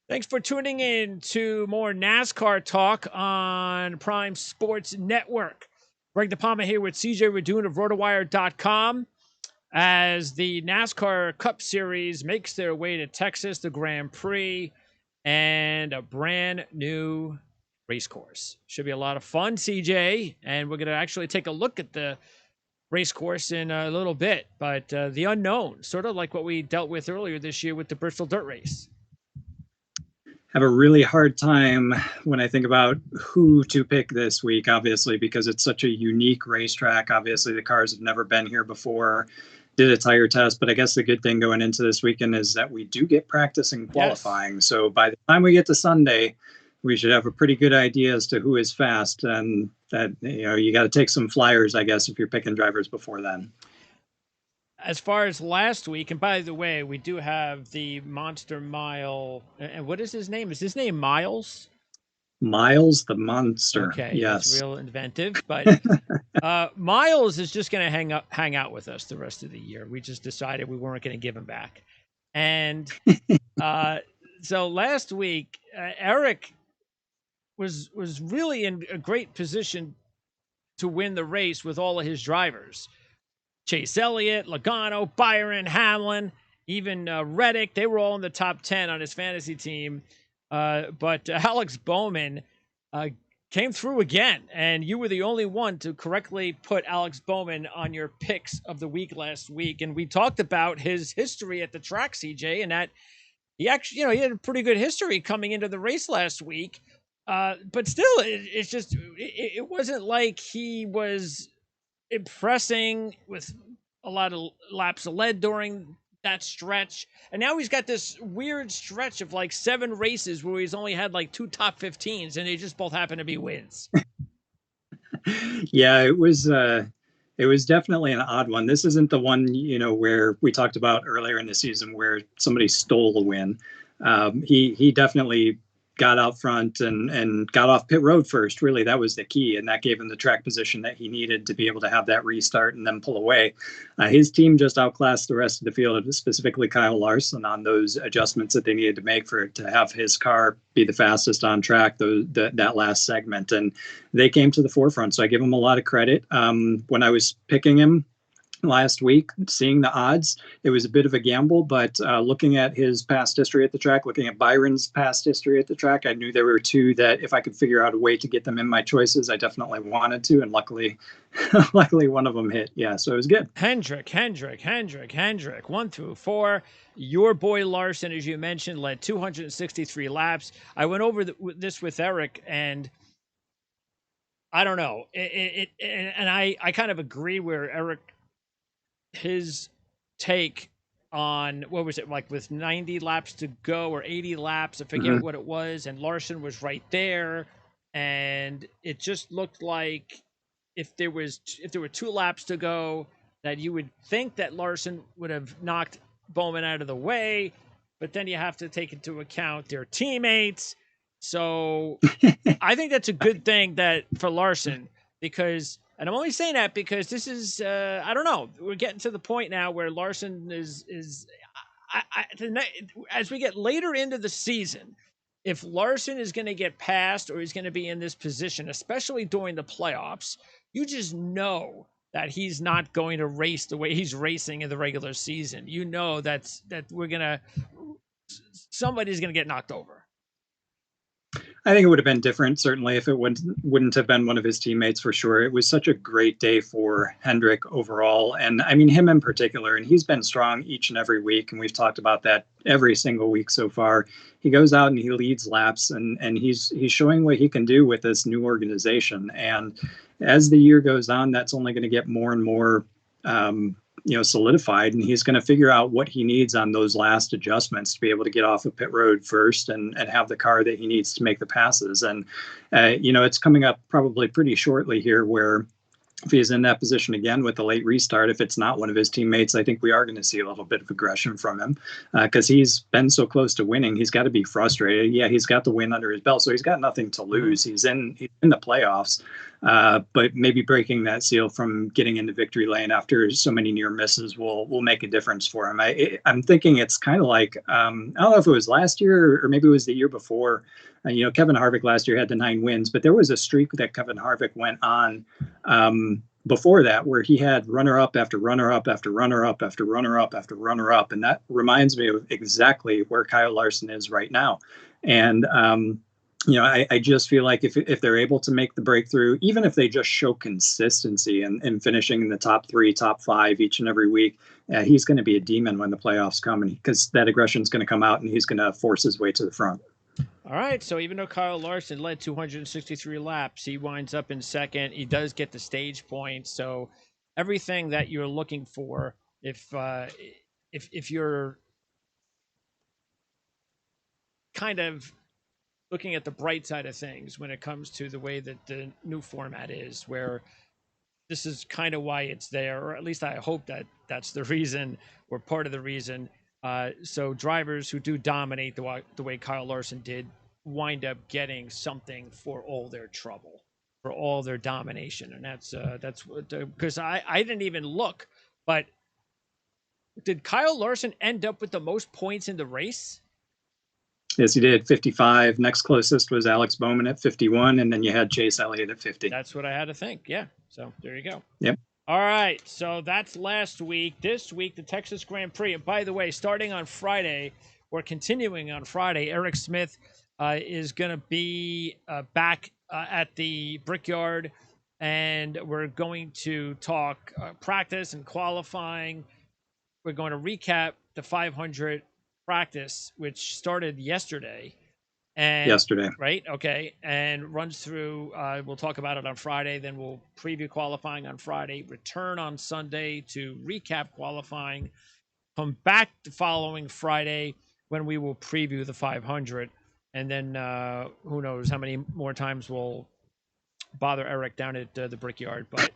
Thanks for tuning in to more NASCAR talk on Prime Sports Network. Greg DePalma here with CJ Radoon of RotoWire.com as the NASCAR Cup Series makes their way to Texas, the Grand Prix, and a brand new race course. Should be a lot of fun, CJ, and we're going to actually take a look at the race course in a little bit, but the unknown, sort of like what we dealt with earlier this year with the Bristol Dirt Race. Have a really hard time when I think about who to pick this week, obviously, because it's such a unique racetrack. Obviously, the cars have never been here before, did a tire test, but I guess the good thing going into this weekend is that we do get practice and qualifying. Yes. So by the time we get to Sunday, we should have a pretty good idea as to who is fast, and that, you got to take some flyers, I guess, if you're picking drivers before then. As far as last week, and by the way, we do have the Monster Mile. And what is his name? Is his name Miles? Miles the Monster. Okay, yes, that's real inventive. But Miles is just going to hang out with us the rest of the year. We just decided we weren't going to give him back. And so last week, Eric was really in a great position to win the race with all of his drivers. Chase Elliot, Logano, Byron, Hamlin, even Reddick, they were all in the top 10 on his fantasy team. But Alex Bowman came through again, and you were the only one to correctly put Alex Bowman on your picks of the week last week. And we talked about his history at the track, CJ, and that he actually, he had a pretty good history coming into the race last week. But still, it wasn't like he was impressing with a lot of laps led during that stretch, and now he's got this weird stretch of like 7 races where he's only had like 2 top 15s, and they just both happen to be wins. Yeah, it was definitely an odd one. This isn't the one where we talked about earlier in the season where somebody stole a win. He definitely got out front and got off pit road first. Really, that was the key, and that gave him the track position that he needed to be able to have that restart and then pull away. His team just outclassed the rest of the field, specifically Kyle Larson, on those adjustments that they needed to make to have his car be the fastest on track that last segment, and they came to the forefront. So I give him a lot of credit. When I was picking him last week, seeing the odds, it was a bit of a gamble, but looking at his past history at the track, looking at Byron's past history at the track, I knew there were 2 that if I could figure out a way to get them in my choices, I definitely wanted to, and luckily one of them hit. Yeah, so it was good. Hendrick, 1 through 4. Your boy Larson, as you mentioned, led 263 laps. I went over this with Eric, and I don't know, and I kind of agree where Eric, his take on, what was it, like with 90 laps to go or 80 laps, I forget what it was, and Larson was right there, and it just looked like if there were 2 laps to go, that you would think that Larson would have knocked Bowman out of the way, but then you have to take into account their teammates. So I think that's a good thing for Larson, because, and I'm only saying that because this is, I don't know, we're getting to the point now where Larson as we get later into the season, if Larson is going to get passed or he's going to be in this position, especially during the playoffs, you just know that he's not going to race the way he's racing in the regular season. You know that somebody's going to get knocked over. I think it would have been different, certainly, if it wouldn't have been one of his teammates, for sure. It was such a great day for Hendrick overall, and I mean him in particular, and he's been strong each and every week, and we've talked about that every single week so far. He goes out and he leads laps, and he's showing what he can do with this new organization. And as the year goes on, that's only going to get more and more solidified, and he's going to figure out what he needs on those last adjustments to be able to get off of pit road first and have the car that he needs to make the passes. And it's coming up probably pretty shortly here where if he's in that position again with the late restart, if it's not one of his teammates, I think we are going to see a little bit of aggression from him because he's been so close to winning. He's got to be frustrated. Yeah, he's got the win under his belt, so he's got nothing to lose. He's in the playoffs. but maybe breaking that seal from getting into victory lane after so many near misses will make a difference for him. I'm thinking it's kind of like, I don't know if it was last year or maybe it was the year before. Kevin Harvick last year had the 9 wins, but there was a streak that Kevin Harvick went on before that where he had runner-up after runner-up after runner-up after runner-up after runner-up. And that reminds me of exactly where Kyle Larson is right now. And, I just feel like if they're able to make the breakthrough, even if they just show consistency and finishing in the top 3, top 5 each and every week, he's going to be a demon when the playoffs come, and because that aggression is going to come out and he's going to force his way to the front. All right, so even though Kyle Larson led 263 laps, he winds up in second. He does get the stage points, so everything that you're looking for, if you're kind of looking at the bright side of things when it comes to the way that the new format is, where this is kind of why it's there, or at least I hope that that's the reason or part of the reason. So drivers who do dominate the way Kyle Larson did wind up getting something for all their trouble, for all their domination. And that's because I didn't even look, but did Kyle Larson end up with the most points in the race? Yes, he did. 55. Next closest was Alex Bowman at 51, and then you had Chase Elliott at 50. That's what I had to think. Yeah. So there you go. Yep. All right. So that's last week. This week, the Texas Grand Prix. And by the way, starting on Friday, or continuing on Friday, Eric Smith is going to be back at the Brickyard, and we're going to talk practice and qualifying. We're going to recap the 500 practice, which started yesterday. Right? Okay. And runs through, we'll talk about it on Friday. Then we'll preview qualifying on Friday, return on Sunday to recap qualifying, come back the following Friday when we will preview the 500. And then who knows how many more times we'll bother Eric down at the Brickyard, but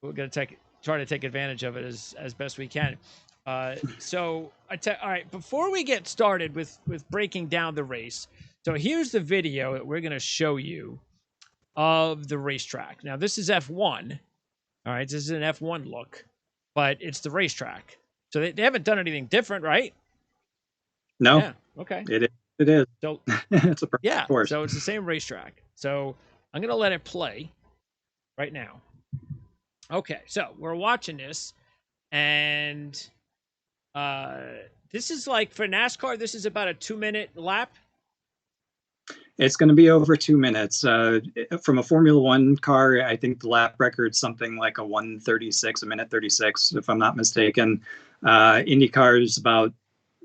we're going to try to take advantage of it as best we can. So all right, before we get started with breaking down the race, so here's the video that we're going to show you of the racetrack. Now this is F1. All right, this is an F1 look, but it's the racetrack. So they haven't done anything different, right? No. Yeah. Okay. It is. So it's a yeah. course. So it's the same racetrack. So I'm going to let it play right now. Okay. So we're watching this, and this is like for NASCAR. This is about a 2-minute lap. It's going to be over 2 minutes. From a Formula One car, I think the lap record's something like a 1:36, a minute 36, if I'm not mistaken. IndyCar is about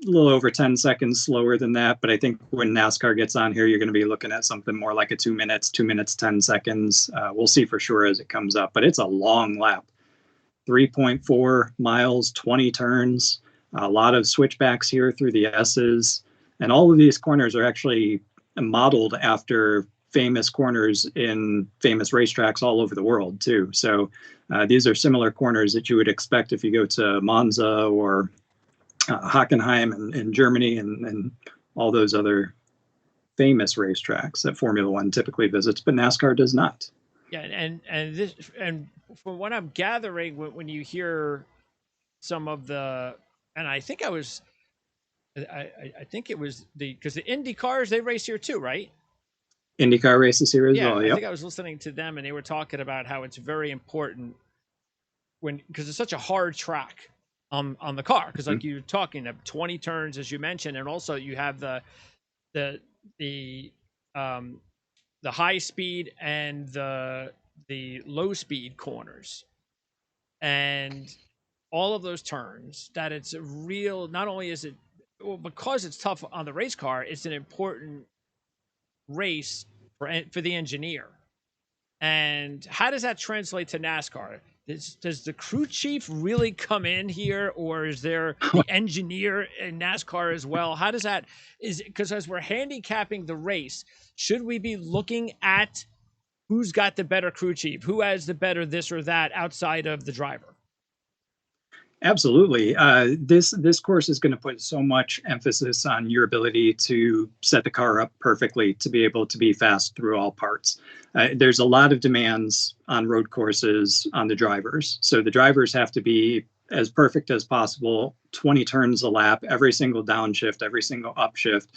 a little over 10 seconds slower than that. But I think when NASCAR gets on here, you're going to be looking at something more like a 2 minutes, 10 seconds. We'll see for sure as it comes up. But it's a long lap. 3.4 miles, 20 turns, a lot of switchbacks here through the S's. And all of these corners are actually modeled after famous corners in famous racetracks all over the world too. So these are similar corners that you would expect if you go to Monza or Hockenheim in Germany and all those other famous racetracks that Formula One typically visits, but NASCAR does not. Yeah, and from what I'm gathering, when you hear some of the, and I think I think it was because the Indy cars, they race here too, right? IndyCar races here as well. I think I was listening to them, and they were talking about how it's very important because it's such a hard track on the car, because like you're talking of 20 turns as you mentioned, and also you have the high speed and the low speed corners, and all of those turns, that it's a real, not only is it, well, because it's tough on the race car, it's an important race for the engineer. And how does that translate to NASCAR? Does the crew chief really come in here, or is there the engineer in NASCAR as well? How does that, because as we're handicapping the race, should we be looking at who's got the better crew chief, who has the better this or that outside of the driver? Absolutely. This course is going to put so much emphasis on your ability to set the car up perfectly to be able to be fast through all parts. There's a lot of demands on road courses on the drivers. So the drivers have to be as perfect as possible, 20 turns a lap, every single downshift, every single upshift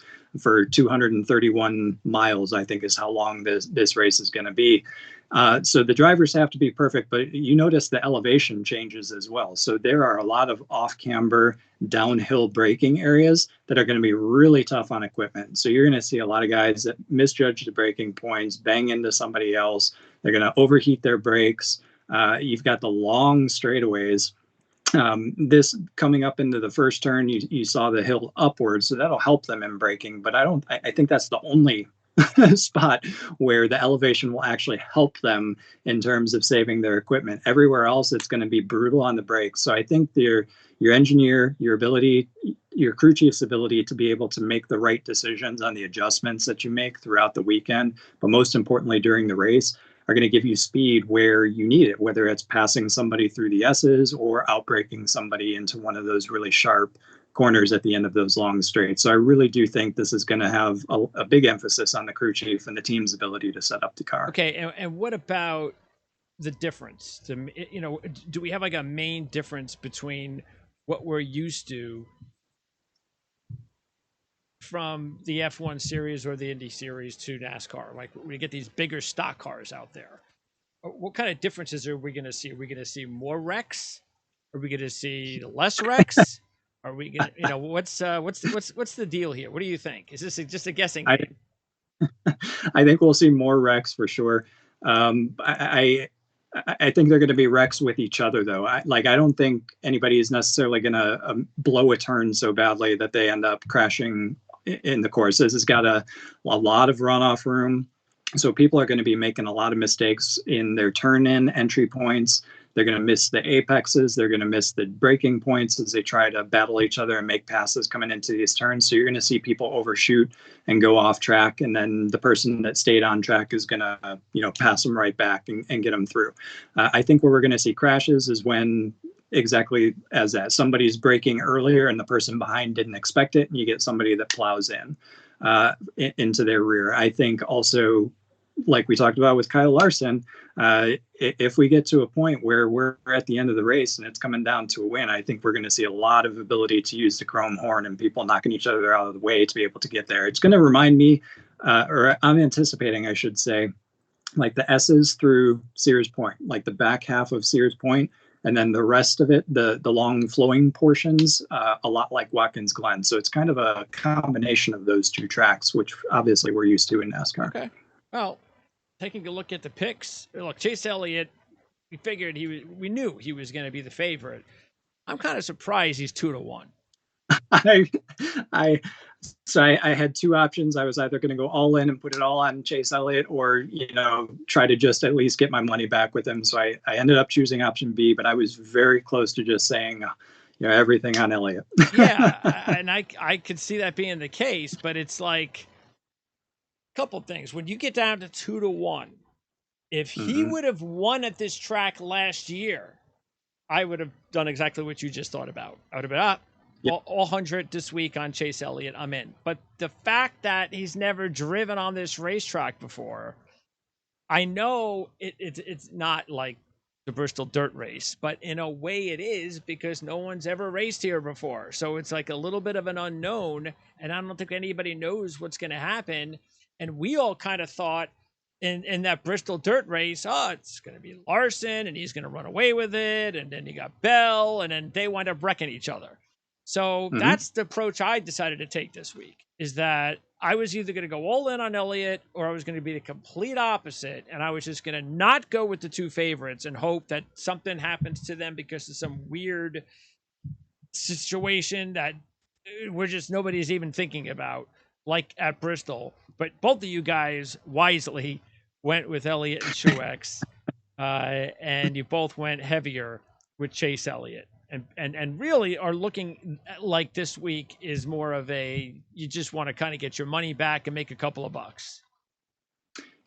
for 231 miles, I think is how long this race is going to be. So the drivers have to be perfect, but you notice the elevation changes as well. So there are a lot of off-camber downhill braking areas that are going to be really tough on equipment. So you're going to see a lot of guys that misjudge the braking points, bang into somebody else. They're going to overheat their brakes. You've got the long straightaways. This coming up into the first turn, you saw the hill upwards, so that'll help them in braking. But I think that's the only spot where the elevation will actually help them in terms of saving their equipment. Everywhere else, it's going to be brutal on the brakes. So I think your engineer, your ability, your crew chief's ability to be able to make the right decisions on the adjustments that you make throughout the weekend, but most importantly during the race, are going to give you speed where you need it, whether it's passing somebody through the S's or outbraking somebody into one of those really sharp corners at the end of those long straights. So I really do think this is going to have a big emphasis on the crew chief and the team's ability to set up the car. Okay, and what about the difference? Do we have like a main difference between what we're used to from the F1 series or the Indy series to NASCAR? Like we get these bigger stock cars out there. What kind of differences are we going to see? Are we going to see more wrecks? Are we going to see less wrecks? Are we going to, what's the deal here? What do you think? Is this just a guessing game? I think we'll see more wrecks for sure. I think they're going to be wrecks with each other, though. I don't think anybody is necessarily going to blow a turn so badly that they end up crashing in the course. This has got a lot of runoff room. So people are going to be making a lot of mistakes in their turn-in entry points. They're going to miss the apexes. They're going to miss the braking points as they try to battle each other and make passes coming into these turns. So you're going to see people overshoot and go off track. And then the person that stayed on track is going to, pass them right back and get them through. I think where we're going to see crashes is when exactly as that somebody's braking earlier and the person behind didn't expect it. And you get somebody that plows into their rear. I think also, like we talked about with Kyle Larson, if we get to a point where we're at the end of the race and it's coming down to a win, I think we're going to see a lot of ability to use the chrome horn and people knocking each other out of the way to be able to get there. It's going to remind me, or I'm anticipating, I should say, like the S's through Sears Point, like the back half of Sears Point, and then the rest of it, the long flowing portions, a lot like Watkins Glen. So it's kind of a combination of those two tracks, which obviously we're used to in NASCAR. Okay. Well, taking a look at the picks, look, Chase Elliott, we knew he was going to be the favorite. I'm kind of surprised he's 2-1. I had two options. I was either going to go all in and put it all on Chase Elliott or, try to just at least get my money back with him. So I ended up choosing option B, but I was very close to just saying, everything on Elliott. Yeah. And I could see that being the case, but it's like, couple things. When you get down to 2-1, if he would have won at this track last year, I would have done exactly what you just thought about. I would have been up all 100 this week on Chase Elliott. I'm in. But the fact that he's never driven on this racetrack before, I know it's not like the Bristol dirt race, but in a way it is because no one's ever raced here before. So it's like a little bit of an unknown, and I don't think anybody knows what's going to happen. And we all kind of thought in that Bristol dirt race, it's going to be Larson and he's going to run away with it. And then you got Bell, and then they wind up wrecking each other. So that's the approach I decided to take this week, is that I was either going to go all in on Elliott or I was going to be the complete opposite. And I was just going to not go with the two favorites and hope that something happens to them because of some weird situation that nobody's even thinking about, like at Bristol. But both of you guys wisely went with Elliott and Truex, and you both went heavier with Chase Elliott, and really are looking like this week is more of you just want to kind of get your money back and make a couple of bucks.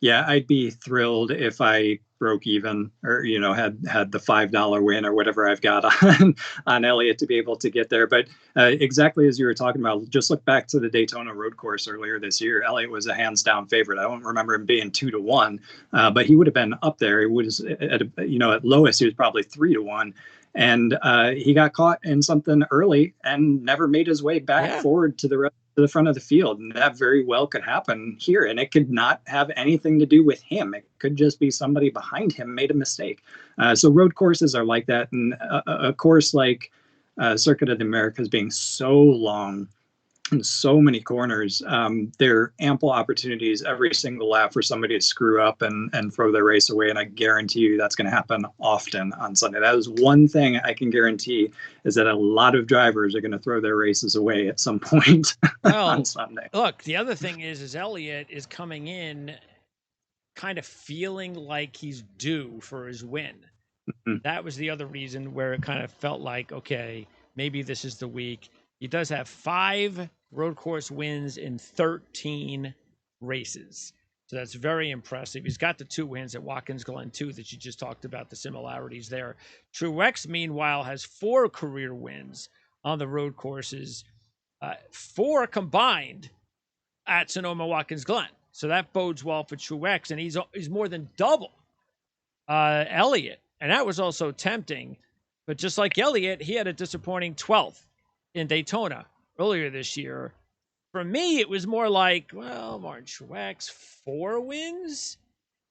Yeah, I'd be thrilled if I broke even, or had the $5 win or whatever I've got on Elliot to be able to get there. But exactly as you were talking about, just look back to the Daytona Road Course earlier this year. Elliot was a hands down favorite. I don't remember him being 2-1, but he would have been up there. He was at lowest he was probably 3-1. And he got caught in something early and never made his way back Yeah. forward to the front of the field. And that very well could happen here. And it could not have anything to do with him. It could just be somebody behind him made a mistake. So road courses are like that. And a course like Circuit of the Americas being so long and so many corners, there are ample opportunities every single lap for somebody to screw up and throw their race away. And I guarantee you that's going to happen often on Sunday. That is one thing I can guarantee, is that a lot of drivers are going to throw their races away at some point on Sunday. Look, the other thing is Elliot is coming in kind of feeling like he's due for his win. Mm-hmm. That was the other reason where it kind of felt like, okay, maybe this is the week. He does have 5 road course wins in 13 races. So that's very impressive. He's got the 2 wins at Watkins Glen, too, that you just talked about, the similarities there. Truex, meanwhile, has 4 career wins on the road courses, 4 combined at Sonoma, Watkins Glen. So that bodes well for Truex, and he's more than double Elliot. And that was also tempting. But just like Elliot, he had a disappointing 12th in Daytona earlier this year. For me, it was more like, well, Martin Truex, 4 wins?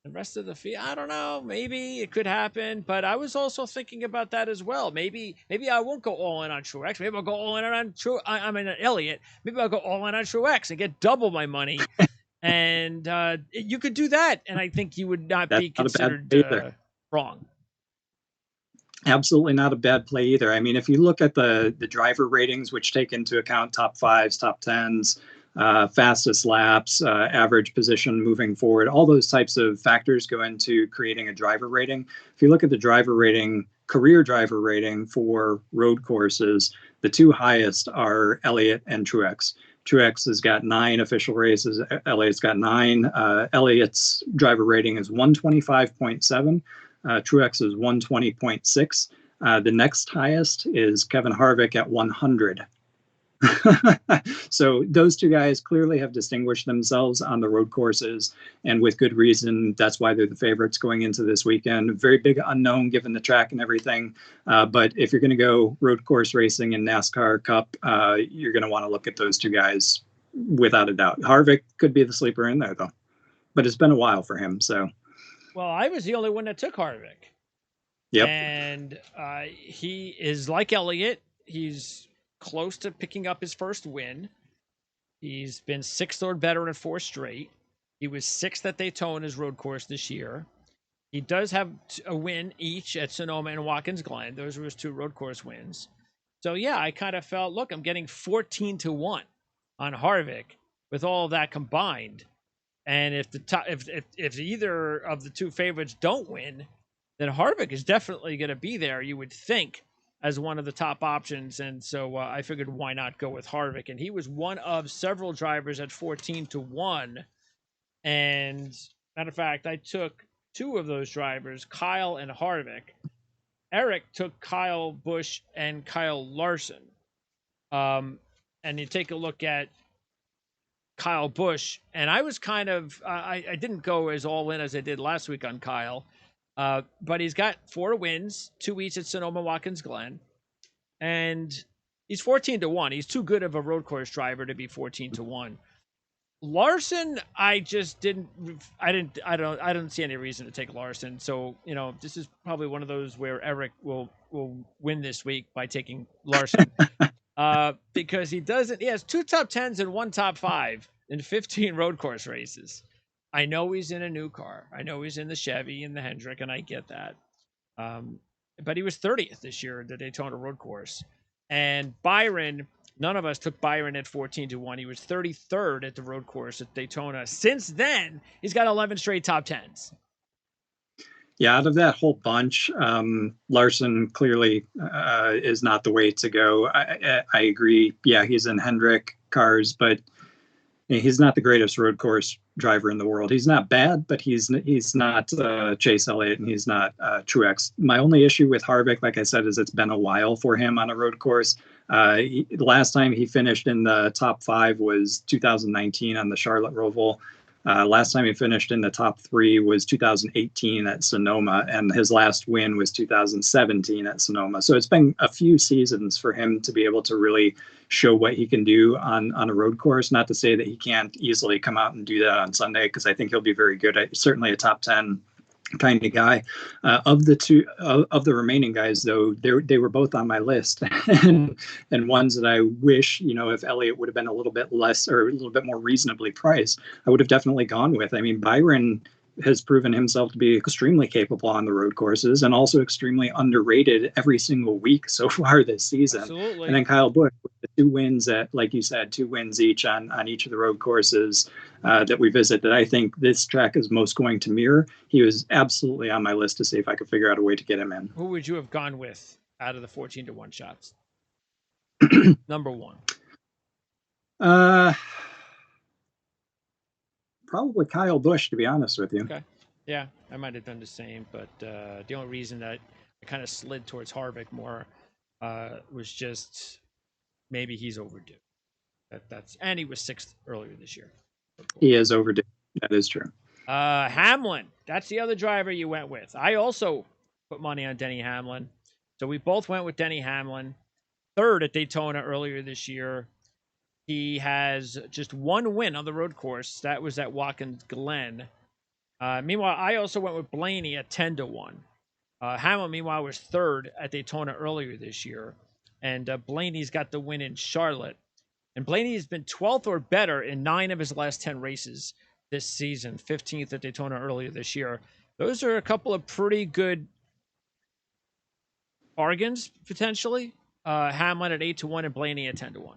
The rest of the field, I don't know. Maybe it could happen. But I was also thinking about that as well. Maybe I won't go all in on Truex. Maybe I'll go all in on Elliot. Maybe I'll go all in on Truex and get double my money. And you could do that, and I think you would not be considered wrong. Absolutely not a bad play either. I mean, if you look at the driver ratings, which take into account top 5s, top 10s, fastest laps, average position moving forward, all those types of factors go into creating a driver rating. If you look at the driver rating, career driver rating for road courses, the 2 highest are Elliott and Truex. Truex has got 9 official races. Elliott's got 9. Elliott's driver rating is 125.7. Truex is 120.6. The next highest is Kevin Harvick at 100. So those 2 guys clearly have distinguished themselves on the road courses, and with good reason. That's why they're the favorites going into this weekend. Very big unknown given the track and everything. But if you're going to go road course racing in NASCAR Cup, you're going to want to look at those 2 guys without a doubt. Harvick could be the sleeper in there, though. But it's been a while for him, so. Well, I was the only one that took Harvick. Yep. And he is like Elliott. He's close to picking up his first win. He's been 6th or better in 4 straight. He was 6th at Daytona's road course this year. He does have a win each at Sonoma and Watkins Glen. Those were his 2 road course wins. So, yeah, I kind of felt, look, I'm getting 14-1 on Harvick with all of that combined. And if either of the 2 favorites don't win, then Harvick is definitely going to be there, you would think, as one of the top options. And so I figured, why not go with Harvick? And he was one of several drivers at 14-1. And matter of fact, I took 2 of those drivers, Kyle and Harvick. Eric took Kyle Busch and Kyle Larson. And you take a look at Kyle Busch, and I was kind of, I didn't go as all in as I did last week on Kyle, but he's got 4 wins, 2 each at Sonoma, Watkins Glen, and he's 14-1. He's too good of a road course driver to be 14-1. Larson, I don't see any reason to take Larson. So, this is probably one of those where Eric will win this week by taking Larson. Because he has 2 top 10s and 1 top 5 in 15 road course races. I know he's in a new car. I know he's in the Chevy and the Hendrick, and I get that. But he was 30th this year at the Daytona road course. And Byron, none of us took Byron at 14-1. He was 33rd at the road course at Daytona. Since then, he's got 11 straight top 10s. Yeah, out of that whole bunch, Larson clearly is not the way to go. I agree. Yeah, he's in Hendrick cars, but he's not the greatest road course driver in the world. He's not bad, but he's not Chase Elliott, and he's not Truex. My only issue with Harvick, like I said, is it's been a while for him on a road course. The last time he finished in the top 5 was 2019 on the Charlotte Roval. Last time he finished in the top 3 was 2018 at Sonoma, and his last win was 2017 at Sonoma. So it's been a few seasons for him to be able to really show what he can do on a road course. Not to say that he can't easily come out and do that on Sunday, because I think he'll be very good. Certainly a top 10 kind of guy. Of the remaining guys, though, they were both on my list, and ones that I wish, if Elliot would have been a little bit less or a little bit more reasonably priced, I would have definitely gone with. I mean, Byron has proven himself to be extremely capable on the road courses, and also extremely underrated every single week so far this season. Absolutely. And then Kyle Busch with the 2 wins at, like you said, 2 wins each on each of the road courses that we visit, that I think this track is most going to mirror. He was absolutely on my list to see if I could figure out a way to get him in. Who would you have gone with out of the 14-1 shots? Number 1. Probably Kyle Busch, to be honest with you. Okay. Yeah, I might have done the same, but the only reason that I kind of slid towards Harvick more was just maybe he's overdue. And he was 6th earlier this year. He is overdue. That is true. Hamlin, that's the other driver you went with. I also put money on Denny Hamlin. So we both went with Denny Hamlin. 3rd at Daytona earlier this year. He has just 1 win on the road course. That was at Watkins Glen. Meanwhile, I also went with Blaney at 10-1. Hamlin, meanwhile, was 3rd at Daytona earlier this year. And Blaney's got the win in Charlotte. And Blaney has been 12th or better in 9 of his last 10 races this season. 15th at Daytona earlier this year. Those are a couple of pretty good bargains, potentially. Hamlin at 8-1 and Blaney at 10-1.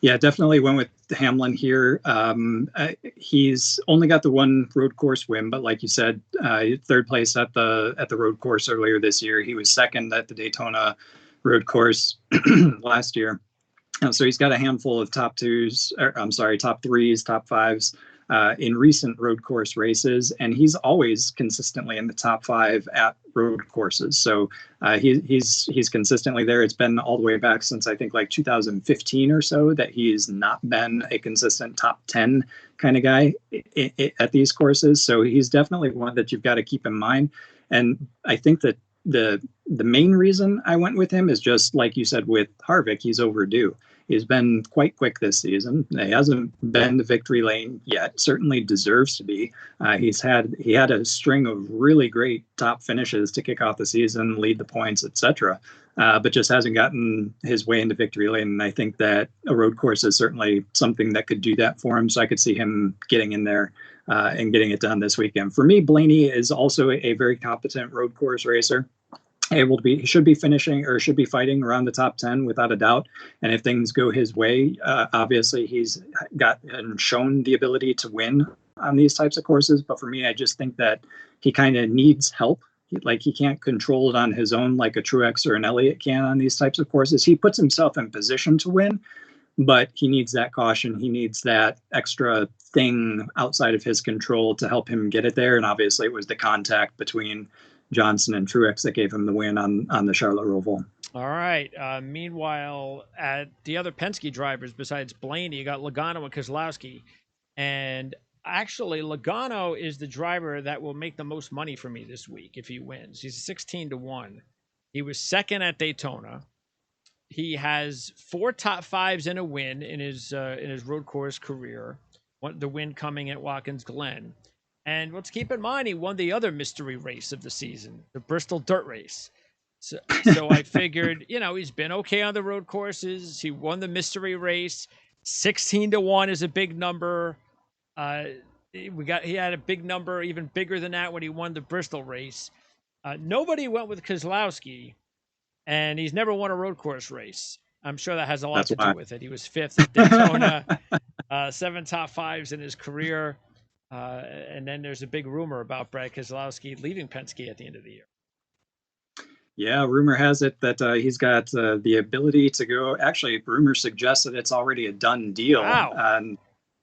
Yeah, definitely went with Hamlin here. He's only got the 1 road course win, but like you said, 3rd place at the road course earlier this year. He was 2nd at the Daytona road course last year. So he's got a handful of top 3s, top 5s in recent road course races, and he's always consistently in the top 5 at road courses. So he's consistently there. It's been all the way back since I think like 2015 or so that he's not been a consistent top 10 kind of guy at these courses. So he's definitely one that you've got to keep in mind. And I think that the main reason I went with him is just like you said with Harvick, he's overdue. He's been quite quick this season. He hasn't been the victory lane yet. Certainly deserves to be. He had a string of really great top finishes to kick off the season, lead the points, etc. But just hasn't gotten his way into victory lane. And I think that a road course is certainly something that could do that for him. So I could see him getting in there and getting it done this weekend. For me, Blaney is also a very competent road course racer. He should be finishing or should be fighting around the top 10 without a doubt. And if things go his way, obviously he's got and shown the ability to win on these types of courses. But for me, I just think that he kind of needs help. He can't control it on his own like a Truex or an Elliot can on these types of courses. He puts himself in position to win, but he needs that caution. He needs that extra thing outside of his control to help him get it there. And obviously it was the contact between Johnson and Truex that gave him the win on the Charlotte Roval. All right. Meanwhile, at the other Penske drivers besides Blaney, you got Logano and Keselowski. And actually, Logano is the driver that will make the most money for me this week if he wins. He's 16-1. He was 2nd at Daytona. He has 4 top 5s and a win in his road course career. The win coming at Watkins Glen. And let's keep in mind, he won the other mystery race of the season, the Bristol Dirt Race. So I figured, he's been okay on the road courses. He won the mystery race. 16-1 is a big number. He had a big number, even bigger than that when he won the Bristol race. Nobody went with Keselowski, and he's never won a road course race. I'm sure that has a lot to do with it. He was 5th at Daytona, 7 top 5s in his career. And then there's a big rumor about Brad Keselowski leaving Penske at the end of the year. Yeah, rumor has it that he's got the ability to go. Actually, rumor suggests that it's already a done deal. Wow.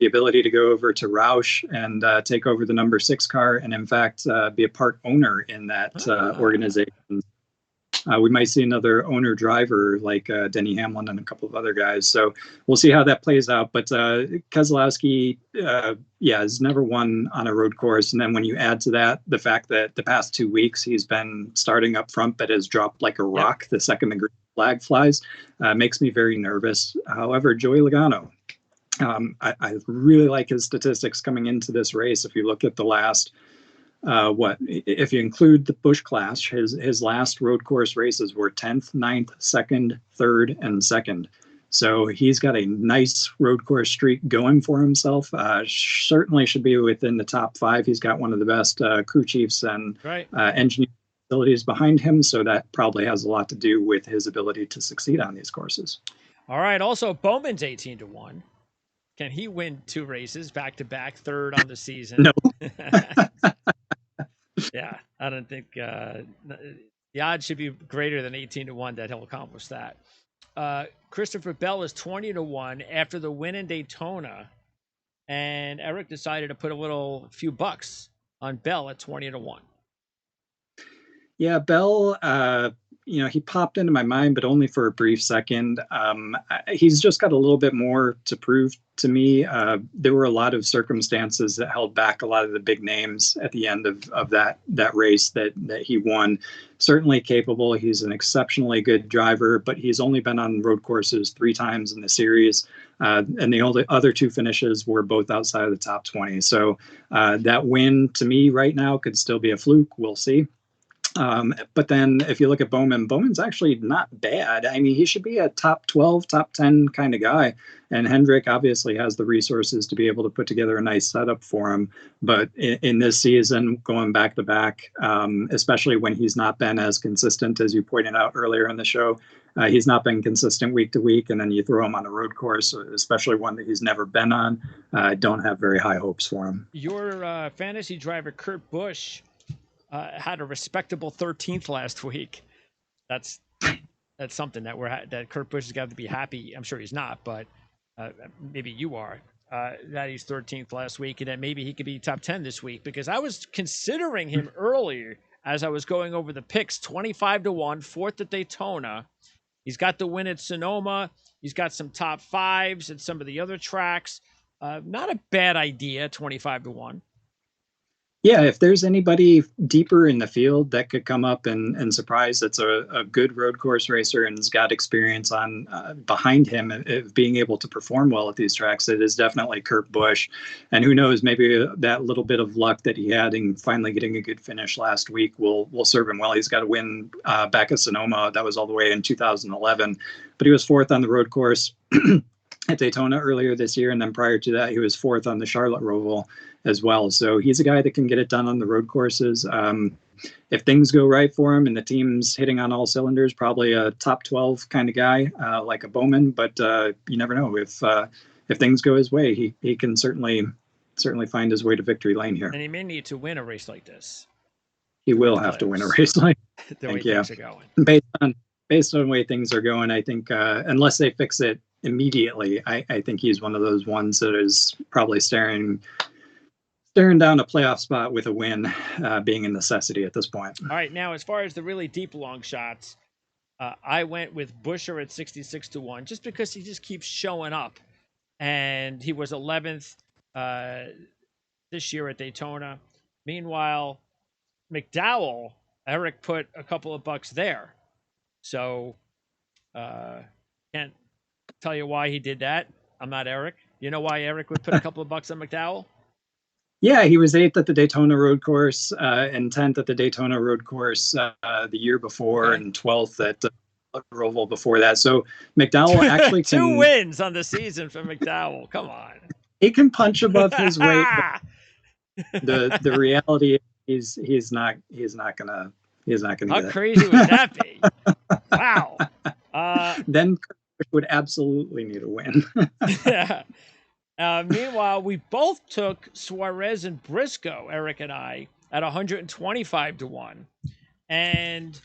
the ability to go over to Roush and take over the number 6 car, and in fact be a part owner in that organization. We might see another owner driver like Denny Hamlin and a couple of other guys. So we'll see how that plays out. But Keselowski, has never won on a road course. And then when you add to that the fact that the past 2 weeks he's been starting up front but has dropped like a rock the second the green flag flies, makes me very nervous. However, Joey Logano, I really like his statistics coming into this race. If you look at the last if you include the Busch class, his last road course races were 10th, 9th, 2nd, 3rd, and 2nd. So he's got a nice road course streak going for himself. Certainly should be within the top 5. He's got one of the best crew chiefs and engineering abilities behind him. So that probably has a lot to do with his ability to succeed on these courses. All right. Also, Bowman's 18-1. Can he win 2 races back to back, 3rd on the season? No. Yeah, I don't think the odds should be greater than 18-1 that he'll accomplish that. Christopher Bell is 20-1 after the win in Daytona, and Eric decided to put a few bucks on Bell at 20-1. Yeah, Bell, he popped into my mind, but only for a brief second. He's just got a little bit more to prove to me. There were a lot of circumstances that held back a lot of the big names at the end of that race that he won. Certainly capable. He's an exceptionally good driver, but he's only been on road courses 3 times in the series. And the only other 2 finishes were both outside of the top 20. So that win to me right now could still be a fluke. We'll see. But then if you look at Bowman's actually not bad. I mean, he should be a top 12, top 10 kind of guy. And Hendrick obviously has the resources to be able to put together a nice setup for him. But in this season, going back to back, especially when he's not been as consistent as you pointed out earlier in the show, he's not been consistent week to week. And then you throw him on a road course, especially one that he's never been on. I don't have very high hopes for him. Your fantasy driver, Kurt Busch, had a respectable 13th last week. That's something that Kurt Busch has got to be happy. I'm sure he's not, but maybe you are. That he's 13th last week, and that maybe he could be top 10 this week, because I was considering him earlier as I was going over the picks. 25-1, 4th at Daytona. He's got the win at Sonoma. He's got some top 5s at some of the other tracks. Not a bad idea, 25-1. Yeah, if there's anybody deeper in the field that could come up and surprise, that's a good road course racer and has got experience on behind him of being able to perform well at these tracks, it is definitely Kurt Busch. And who knows, maybe that little bit of luck that he had in finally getting a good finish last week will serve him well. He's got a win back at Sonoma. That was all the way in 2011, but he was 4th on the road course at Daytona earlier this year. And then prior to that, he was 4th on the Charlotte Roval as well. So he's a guy that can get it done on the road courses. If things go right for him and the team's hitting on all cylinders, probably a top 12 kind of guy, like a Bowman. But you never know. If things go his way, he can certainly find his way to victory lane here. And he may need to win a race like this. He will have to win a race like the way things are going. Based on the way things are going, I think unless they fix it immediately, I think he's one of those ones that is probably staring down a playoff spot with a win being a necessity at this point. All right, now as far as the really deep long shots, I went with Buescher at 66-1 just because he just keeps showing up, and he was 11th this year at Daytona. Meanwhile, McDowell, Eric put a couple of bucks there, so can't tell you why he did that. I'm not Eric. You know why Eric would put a couple of bucks on McDowell? Yeah, he was 8th at the Daytona road course and 10th at the Daytona road course the year before, and 12th at Roval before that. So McDowell actually can... 2 wins on the season for McDowell. Come on. He can punch above his weight. The reality is he's not gonna How crazy would that be? Wow. Then would absolutely need a win. Yeah. Meanwhile, we both took Suarez and Briscoe, Eric and I, at 125-1. And,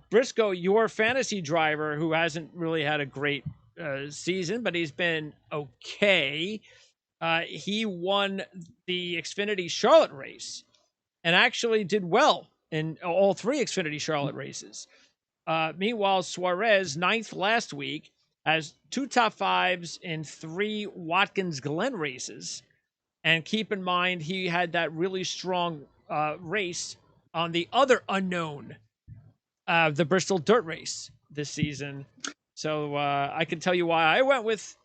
Briscoe, your fantasy driver, who hasn't really had a great season, but he's been okay. he won the Xfinity Charlotte race and actually did well in all 3 Xfinity Charlotte races. Meanwhile, Suarez, 9th last week, has 2 top 5s in 3 Watkins Glen races. And keep in mind, he had that really strong race on the other unknown, the Bristol Dirt Race this season. So I can tell you why I went with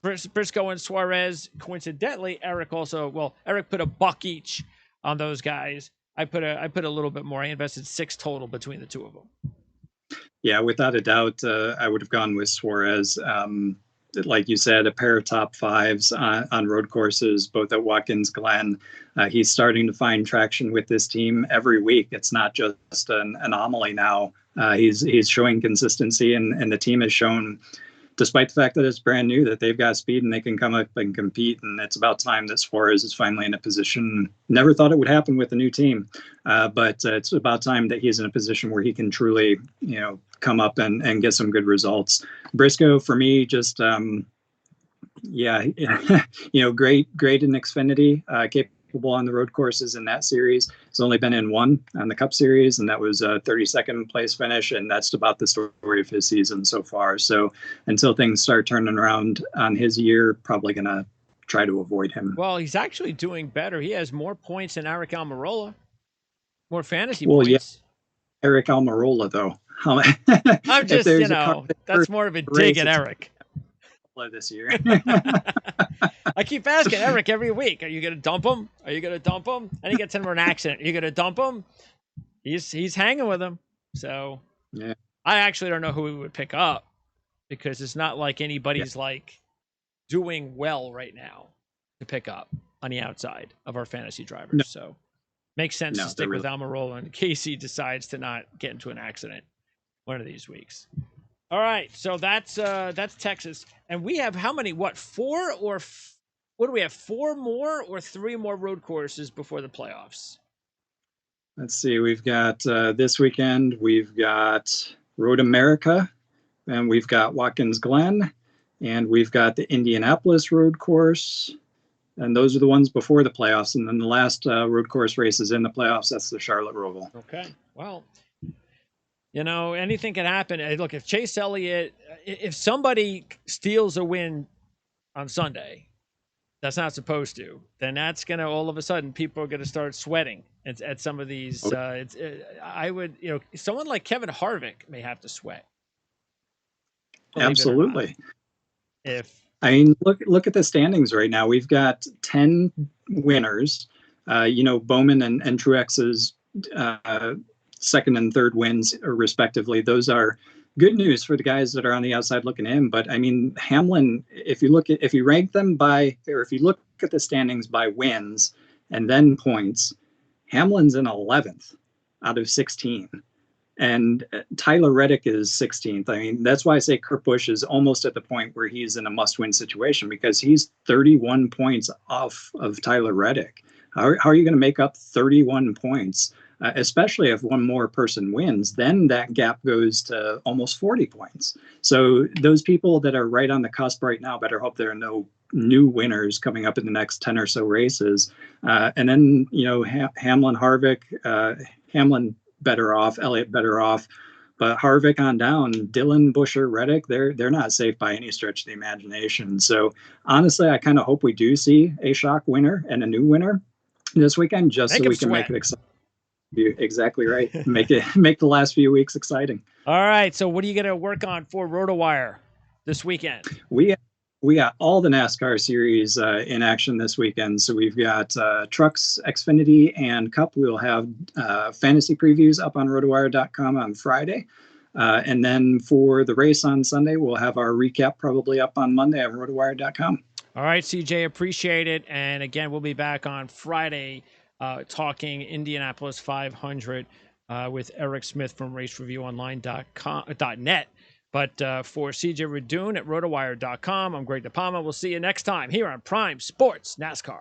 Briscoe and Suarez. Coincidentally, Eric put $1 each on those guys. I put a little bit more. I invested 6 total between the 2 of them. Yeah, without a doubt, I would have gone with Suarez. Like you said, a pair of top 5s on road courses, both at Watkins Glen. He's starting to find traction with this team every week. It's not just an anomaly now. He's showing consistency, and the team has shown, despite the fact that it's brand new, that they've got speed and they can come up and compete. And it's about time that Suarez is finally in a position. Never thought it would happen with a new team, but it's about time that he's in a position where he can truly, come up and get some good results. Briscoe, for me, just great in Xfinity, capable on the road courses in that series. He's only been in 1 on the Cup Series, and that was a 32nd place finish, and that's about the story of his season so far. So until things start turning around on his year, probably going to try to avoid him. Well, he's actually doing better. He has more points than Aric Almirola, more fantasy points. Yeah. Aric Almirola, though. I'm just, that's more of a dig at Eric. This year. I keep asking Eric every week, are you going to dump him? Are you going to dump him? And he gets into an accident. Are you going to dump him? He's hanging with him. So yeah, I actually don't know who we would pick up, because it's not like anybody's like doing well right now to pick up on the outside of our fantasy drivers. No. So makes sense to stick with Almirola in case he decides to not get into an accident one of these weeks. All right, so that's Texas, and we have how many? 4 or what do we have? 4 more or 3 more road courses before the playoffs? Let's see. We've got this weekend. We've got Road America, and we've got Watkins Glen, and we've got the Indianapolis road course, and those are the ones before the playoffs. And then the last road course race is in the playoffs. That's the Charlotte Roval. Okay. Well, anything can happen. Look, if Chase Elliott, if somebody steals a win on Sunday, that's not supposed to, then that's going to, all of a sudden, people are going to start sweating at some of these. I would, someone like Kevin Harvick may have to sweat. Absolutely. Look at the standings right now. We've got 10 winners. Bowman and Truex's second and third wins, respectively. Those are good news for the guys that are on the outside looking in. But I mean, Hamlin, if you rank them if you look at the standings by wins and then points, Hamlin's in 11th out of 16. And Tyler Reddick is 16th. I mean, that's why I say Kurt Busch is almost at the point where he's in a must-win situation, because he's 31 points off of Tyler Reddick. How are you going to make up 31 points? Especially if one more person wins, then that gap goes to almost 40 points. So those people that are right on the cusp right now better hope there are no new winners coming up in the next 10 or so races. And then, Hamlin, Harvick, Hamlin better off, Elliot better off, but Harvick on down, Dillon, Buescher, Reddick, they're not safe by any stretch of the imagination. So honestly, I kind of hope we do see a shock winner and a new winner this weekend, just so we can make it exciting. Exactly right. Make the last few weeks exciting. All right. So what are you going to work on for RotoWire this weekend? We got all the NASCAR series in action this weekend. So we've got Trucks, Xfinity, and Cup. We'll have fantasy previews up on rotowire.com on Friday. And then for the race on Sunday, we'll have our recap probably up on Monday at rotowire.com. All right, CJ, appreciate it. And again, we'll be back on Friday talking Indianapolis 500 with Eric Smith from racereviewonline.net. But for CJ Radoon at rotowire.com, I'm Greg DePalma. We'll see you next time here on Prime Sports NASCAR.